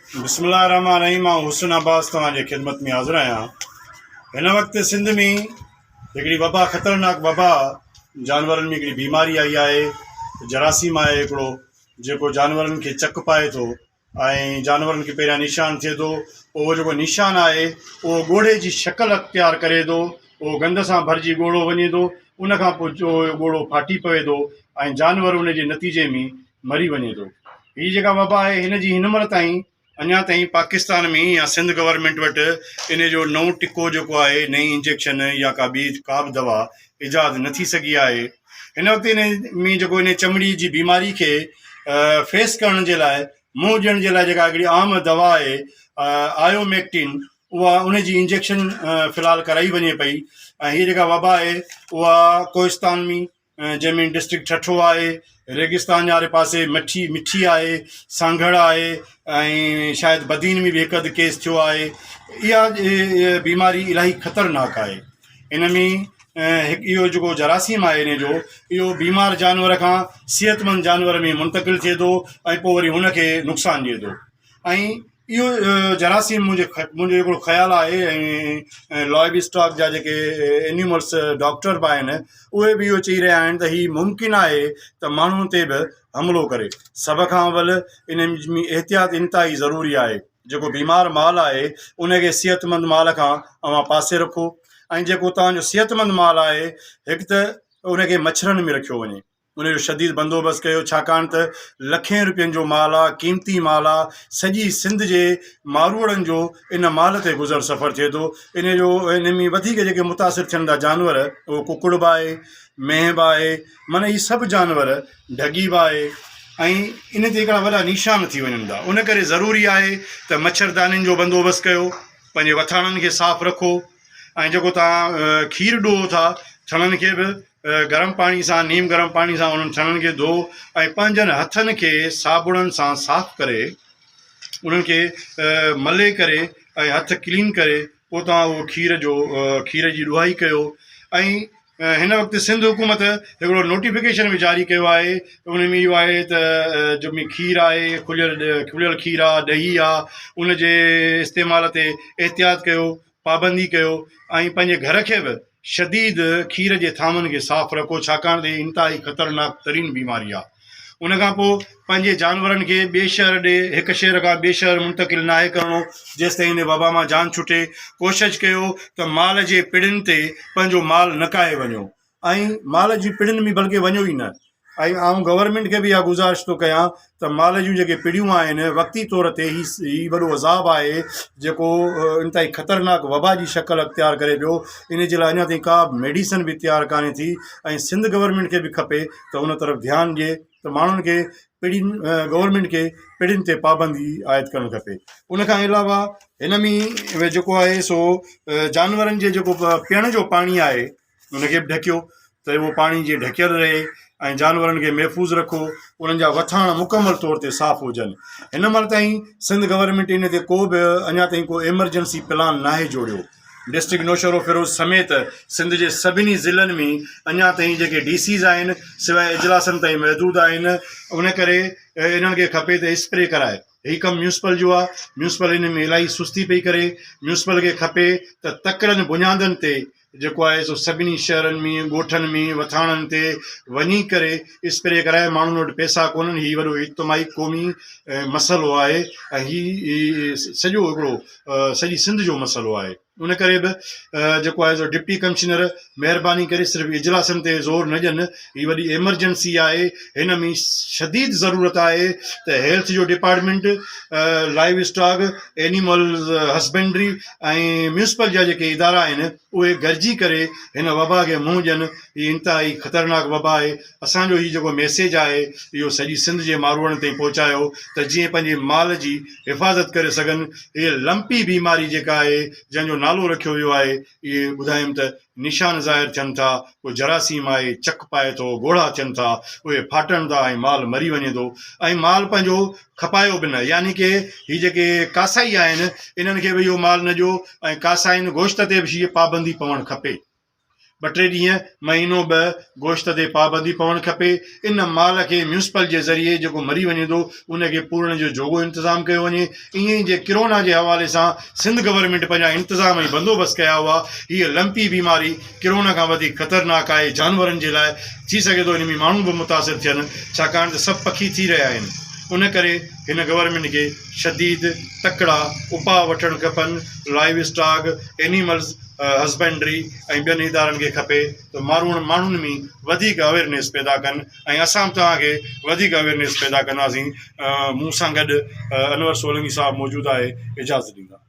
बिस्मिल्लाहिर्रहमानिर्रहीम। मां हुसन अब्बास तव्हांजे ख़िदमत में हाज़िर आहियां। हिन वक़्तु सिंध में हिकिड़ी वबा, ख़तरनाक वबा, जानवरनि में हिकिड़ी बीमारी आई आहे। जरासीम आहे हिकिड़ो, जेको जानवरनि खे चक पाए थो ऐं जानवरनि खे पहिरियां निशान थिए थो। उहो जेको निशान आहे उहो ॻोढ़े जी शकल अख़्तियार करे थो। उहो गंद सां भरिजी ॻोढ़ो वञे थो, उनखां पोइ ॻोढ़ो फाटी पवे थो ऐं जानवर उन जे नतीजे में मरी वञे थो। हीअ जेका वबा आहे हिन जी हिन महिल ताईं अञा ताईं पाकिस्तान में या सिंध गवर्नमेंट वटि इन जो नओं टिको जेको आहे, नई इंजेक्शन या का बि दवा इजाद न थी सघी आहे। हिन वक़्तु इन में जेको इन चमड़ी जी बीमारी खे फेस करण जे लाइ, मुंहुं ॾियण जे लाइ जेका हिकिड़ी आम दवा आहे आयोमेक्टिन, उहा उन जी इंजेक्शन फ़िलहालु कराई वञे पई। ऐं हीअ जेका वबा आहे उहा कोहिस्तान में, जंहिंमें डिस्ट्रिक्ट ठठो आहे, रेगिस्तान जे वारे पासे मिठी आहे, सांघड़ आहे ऐं शायदि बदीन में बि हिकु अधु केस थियो आहे। इहा बीमारी इलाही ख़तरनाक आहे। इन में हिकु इहो जेको जरासीम आहे इन जो, इहो बीमार जानवर खां सिहतमंद जानवर में मुंतक़िल थिए थो ऐं पोइ वरी हुनखे नुक़सानु ॾिए थो। ऐं इहो जरासीम मुंहिंजो हिकिड़ो ख़्यालु आहे, ऐं लॉइव स्टॉक जा जेके एनिमल्स डॉक्टर बि आहिनि उहे बि इहो चई रहिया आहिनि त हीअ मुमकिन आहे त माण्हुनि ते बि हमिलो करे। सभ खां अवल इन में एहतियात इंतिहाई ज़रूरी आहे। जेको बीमार माल आहे उनखे सिहतमंद माल खां अव्हां पासे रखो, ऐं जेको तव्हांजो सिहतमंद माल आहे हिकु त उनखे मच्छरनि में रखियो वञे, उनजो शदीद बंदोबस्तु कयो, छाकाणि त लखें रुपयनि जो माल आहे, क़ीमती माल आहे। सॼी सिंध जे मारूड़नि जो इन माल ते गुज़र सफ़र थिए थो। इन में वधीक जेके मुतासिर थियनि था जानवर, उहो कुकुड़ बि आहे, मेंहिं बि आहे, माना हीअ सभु जानवर, ढगी बि आहे, ऐं इन ते हिकिड़ा वॾा निशान थी वञनि था। उन करे ज़रूरी आहे त मच्छरदानियुनि जो बंदोबस्तु कयो, पंहिंजे वथाणनि खे साफ़ु रखो, ऐं जेको तव्हां खीरु ॾोहो था थणनि खे बि गरम पाणी सां, नीम गरम पाणी सां उन्हनि थणनि खे धो ऐं पंहिंजनि हथनि खे साबुणनि सां साफ़ु करे, उन्हनि खे मले करे ऐं हथ क्लीन करे पोइ तव्हां उहो खीर जी ॾुहाई कयो। ऐं हिन वक़्तु सिंध हुकूमत हिकिड़ो नोटिफिकेशन बि जारी कयो आहे। उन में इहो आहे त जो में खीर आहे, खुलियल खीर आहे, ॾही आहे, उन जे इस्तेमाल ते एहतियात कयो, पाबंदी कयो, ऐं पंहिंजे घर खे बि शदीद खीर जे थामनि खे साफ़ु रखो, छाकाणि त इंतिहाई ख़तरनाक तरीन बीमारी आहे। उनखां पोइ पंहिंजे जानवरनि खे ॿिए शहर ॾे, हिकु शहर खां ॿिए शहर मुंतक़िल न आहे करिणो जेसिताईं हिन वबा मां जान छुटे। कोशिशि कयो त माल जे पिड़ियुनि ते पंहिंजो माल न काए वञो, ऐं माल जी पिड़ियुनि में बल्कि वञो ई न। ऐं आउं गवर्नमेंट खे बि इहा गुज़ारिश थो कयां त माल जूं जेके पिड़ियूं आहिनि, वक़्ती तौर ते हीउ वॾो अज़ाब आहे जेको इंतिहाई ख़तरनाक वबा जी शकल अख़्तियार करे पियो। इन जे लाइ अञा ताईं का मेडिसन बि तयारु कान्हे थी, ऐं सिंध गवर्नमेंट खे बि खपे त उन तरफ़ ध्यानु ॾिए त माण्हुनि खे गवर्नमेंट खे पिड़ियुनि ते पाबंदी आयद करणु खपे। उनखां अलावा हिन में जेको आहे सो जानवरनि जे जेको पीअण जो पाणी आहे उनखे बि ढकियो त उहो पाणी जीअं ढकियल रहे, ऐं जानवरनि खे महफ़ूज़ रखो, उन्हनि जा वथाण मुकमल तौर ते साफ़ु हुजनि। हिन महिल ताईं सिंध गवर्नमेंट इन ते को बि अञा ताईं को एमरजेंसी प्लान नाहे जोड़ियो। डिस्ट्रिक्ट नौशरो फिरोज़ समेत सिंध जे सभिनी ज़िलनि में अञा ताईं जेके DCs आहिनि सवाइ इजलासनि ताईं महदूदु आहिनि। उन करे इन्हनि खे खपे त स्प्रे कराए। हीउ कमु म्यूनिसिपल जो आहे, म्यूनिसिपल इन में इलाही सुस्ती पई करे। म्यूनिसिपल खे खपे त तकिड़नि बुनियादनि ते जेको आहे सो सभिनी शहरनि में, ॻोठनि में, वथाणनि ते वञी करे स्प्रे कराए। माण्हुनि वटि पैसा कोन्हनि, हीउ वॾो इज्तमाही क़ौमी मसइलो आहे, ऐं हीउ सॼो हिकिड़ो सॼी सिंध जो मसइलो आहे। उन करे बि जेको आहे सो डिप्टी कमिश्नर महिरबानी करे सिर्फ़ु इजलासनि ते ज़ोर न ॾियनि। हीअ वॾी एमरजेंसी आहे, हिन में शदीद ज़रूरत आहे त हेल्थ जो department, live stock, animal husbandry ऐं म्यूनिसिपल जा जेके इदारा आहिनि उहे गॾिजी करे हिन वबा खे मुंहुं ॾियनि। हीअ इंतिहाई ख़तरनाक वबा आहे। असांजो हीउ जेको मैसेज आहे इहो सॼी सिंध जे मारूड़नि ताईं पहुचायो त जीअं पंहिंजे माल जी हिफ़ाज़त करे सघनि। हीअ लंपी बीमारी जेका आहे जंहिंजो नालो रखियो वियो आहे, इहे ॿुधायूं त निशान ज़ाहिर थियनि था। को जरासीम आहे, चक पाए थो, ॻोढ़ा थियनि था, उहे फाटनि था ऐं माल मरी वञे थो, ऐं माल पंहिंजो खपायो बि न। यानी कि हीअ जेके कासाई आहिनि इन्हनि खे बि इहो माल न ॾियो, ऐं कासाइनि गोश्त ते बि हीअ पाबंदी पवणु खपे। ॿ टे ॾींहं महीनो ॿ गोश्त ते पाबंदी पवणु खपे। इन माल खे म्यूनिसिपल जे ज़रिए जेको मरी वञे थो उनखे पूरण जो जोॻो इंतिज़ाम कयो वञे। ईअं ई जे किरोना जे हवाले सां सिंध गवर्नमेंट पंहिंजा इंतिज़ाम ऐं बंदोबस्तु कया हुआ। हीअ लंपी बीमारी किरोना खां वधीक ख़तरनाक आहे जानवरनि जे लाइ। थी सघे थो इन में माण्हू बि मुतासिर थियनि, छाकाणि त सभु पखी थी रहिया आहिनि। उन करे हिन गवर्नमेंट खे शदीद तकड़ा उपाउ वठणु खपनि। लाइव स्टॉक एनिमल्स हस्बेंड्री ऐं ॿियनि इदारनि खे खपे त माण्हुनि में वधीक अवेयरनेस पैदा कनि ऐं असां बि तव्हांखे वधीक अवेयरनेस पैदा कंदासीं। मूं सां गॾु अनवर सोलंकी साहिबु मौजूदु आहे। इजाज़त ॾींदा।